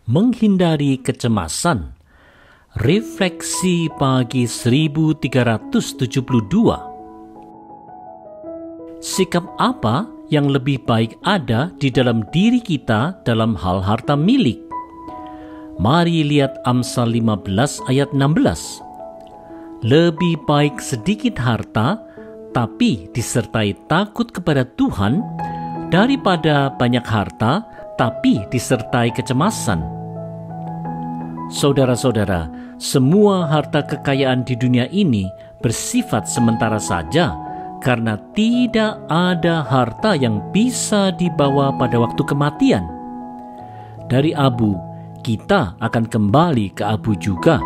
Menghindari kecemasan. Refleksi pagi 1372. Sikap apa yang lebih baik ada di dalam diri kita dalam hal harta milik? Mari lihat Amsal 15 ayat 16. Lebih baik sedikit harta tapi disertai takut kepada Tuhan daripada banyak harta tapi disertai kecemasan. Saudara-saudara, semua harta kekayaan di dunia ini bersifat sementara saja karena tidak ada harta yang bisa dibawa pada waktu kematian. Dari abu, kita akan kembali ke abu juga.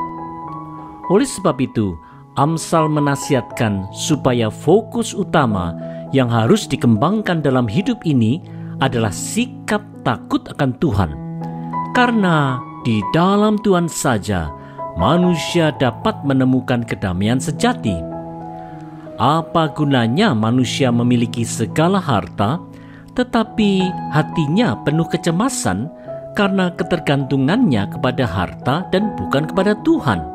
Oleh sebab itu, Amsal menasihatkan supaya fokus utama yang harus dikembangkan dalam hidup ini adalah sikap takut akan Tuhan. Karena di dalam Tuhan saja manusia dapat menemukan kedamaian sejati. Apa gunanya manusia memiliki segala harta, tetapi hatinya penuh kecemasan karena ketergantungannya kepada harta dan bukan kepada Tuhan?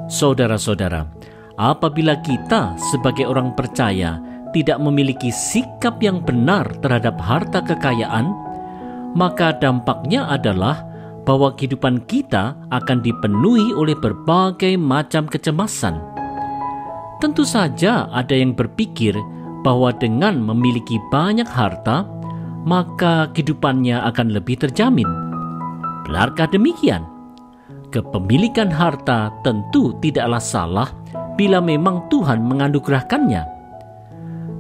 Saudara-saudara, apabila kita sebagai orang percaya tidak memiliki sikap yang benar terhadap harta kekayaan, maka dampaknya adalah bahwa kehidupan kita akan dipenuhi oleh berbagai macam kecemasan. Tentu saja ada yang berpikir bahwa dengan memiliki banyak harta, maka kehidupannya akan lebih terjamin. Benarkah demikian? Kepemilikan harta tentu tidaklah salah bila memang Tuhan menganugerahkannya.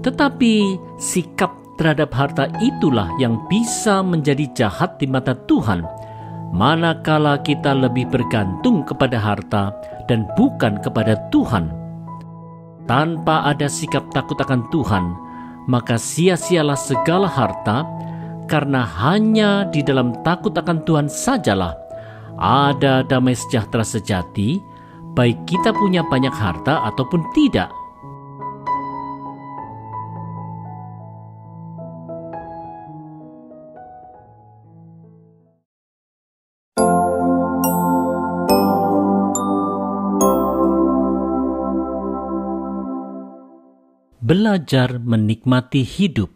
Tetapi sikap terhadap harta itulah yang bisa menjadi jahat di mata Tuhan, manakala kita lebih bergantung kepada harta dan bukan kepada Tuhan. Tanpa ada sikap takut akan Tuhan, maka sia-sialah segala harta, karena hanya di dalam takut akan Tuhan sajalah ada damai sejahtera sejati, baik kita punya banyak harta ataupun tidak. Belajar menikmati hidup.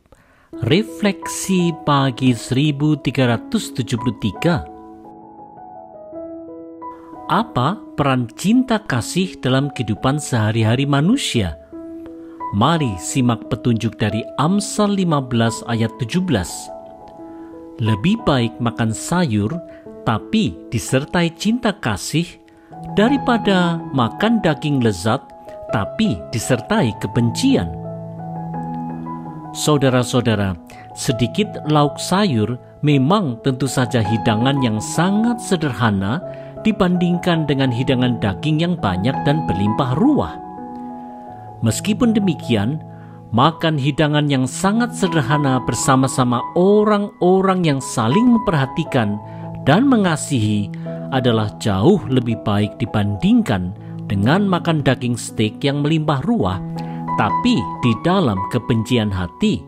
Refleksi pagi 1373. Apa peran cinta kasih dalam kehidupan sehari-hari manusia? Mari simak petunjuk dari Amsal 15 ayat 17. Lebih baik makan sayur tapi disertai cinta kasih daripada makan daging lezat tapi disertai kebencian. Saudara-saudara, sedikit lauk sayur memang tentu saja hidangan yang sangat sederhana dibandingkan dengan hidangan daging yang banyak dan berlimpah ruah. Meskipun demikian, makan hidangan yang sangat sederhana bersama-sama orang-orang yang saling memperhatikan dan mengasihi adalah jauh lebih baik dibandingkan dengan makan daging steak yang melimpah ruah tapi di dalam kebencian hati.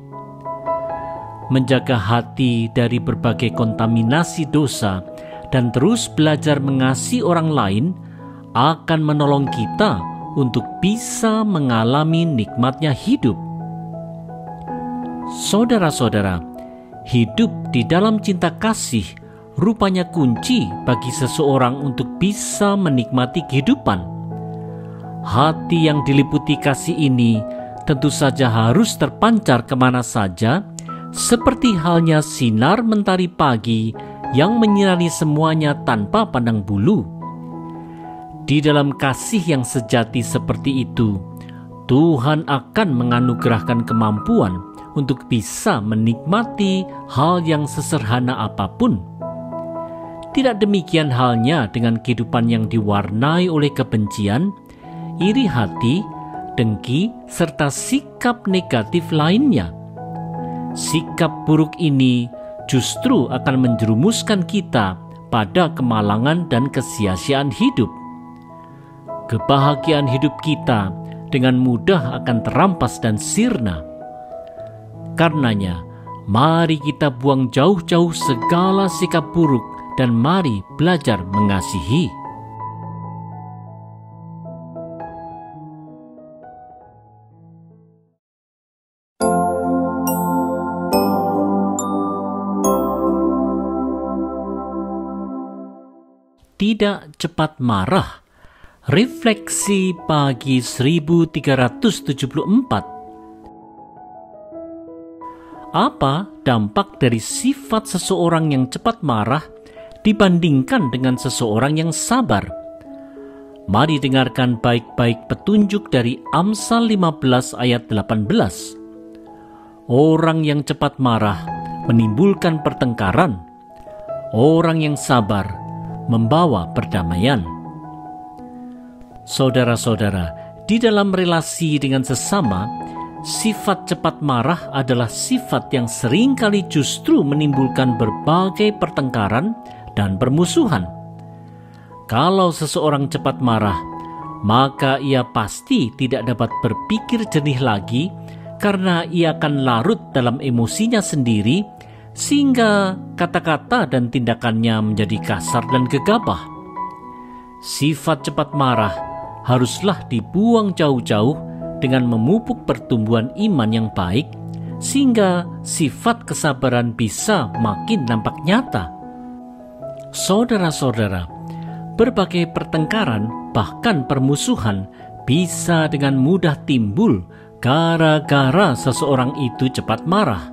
Menjaga hati dari berbagai kontaminasi dosa dan terus belajar mengasihi orang lain akan menolong kita untuk bisa mengalami nikmatnya hidup. Saudara-saudara, hidup di dalam cinta kasih rupanya kunci bagi seseorang untuk bisa menikmati kehidupan. Hati yang diliputi kasih ini tentu saja harus terpancar kemana saja, seperti halnya sinar mentari pagi yang menyinari semuanya tanpa pandang bulu. Di dalam kasih yang sejati seperti itu, Tuhan akan menganugerahkan kemampuan untuk bisa menikmati hal yang sesederhana apapun. Tidak demikian halnya dengan kehidupan yang diwarnai oleh kebencian, iri hati, dengki, serta sikap negatif lainnya. Sikap buruk ini justru akan menjerumuskan kita pada kemalangan dan kesia-siaan hidup. Kebahagiaan hidup kita dengan mudah akan terampas dan sirna. Karenanya, Mari kita buang jauh-jauh segala sikap buruk dan mari belajar mengasihi. Tidak cepat marah. Refleksi pagi 1374. Apa dampak dari sifat seseorang yang cepat marah dibandingkan dengan seseorang yang sabar? Mari dengarkan baik-baik petunjuk dari Amsal 15 ayat 18. Orang yang cepat marah menimbulkan pertengkaran. Orang yang sabar membawa perdamaian. Saudara-saudara, di dalam relasi dengan sesama, sifat cepat marah adalah sifat yang seringkali justru menimbulkan berbagai pertengkaran dan permusuhan. Kalau seseorang cepat marah, maka ia pasti tidak dapat berpikir jernih lagi karena ia akan larut dalam emosinya sendiri, sehingga kata-kata dan tindakannya menjadi kasar dan gegabah. Sifat cepat marah haruslah dibuang jauh-jauh dengan memupuk pertumbuhan iman yang baik, sehingga sifat kesabaran bisa makin nampak nyata. Saudara-saudara, berbagai pertengkaran bahkan permusuhan bisa dengan mudah timbul gara-gara seseorang itu cepat marah.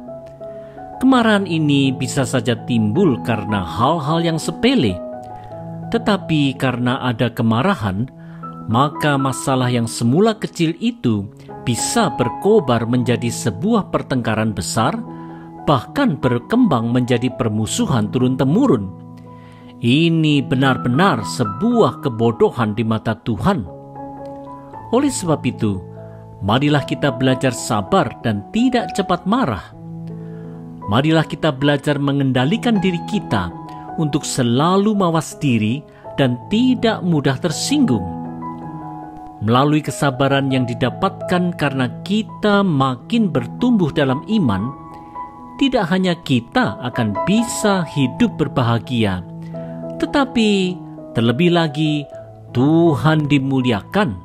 Kemarahan ini bisa saja timbul karena hal-hal yang sepele. Tetapi karena ada kemarahan, maka masalah yang semula kecil itu bisa berkobar menjadi sebuah pertengkaran besar, bahkan berkembang menjadi permusuhan turun-temurun. Ini benar-benar sebuah kebodohan di mata Tuhan. Oleh sebab itu, marilah kita belajar sabar dan tidak cepat marah. Marilah kita belajar mengendalikan diri kita untuk selalu mawas diri dan tidak mudah tersinggung. Melalui kesabaran yang didapatkan karena kita makin bertumbuh dalam iman, tidak hanya kita akan bisa hidup berbahagia, tetapi terlebih lagi Tuhan dimuliakan.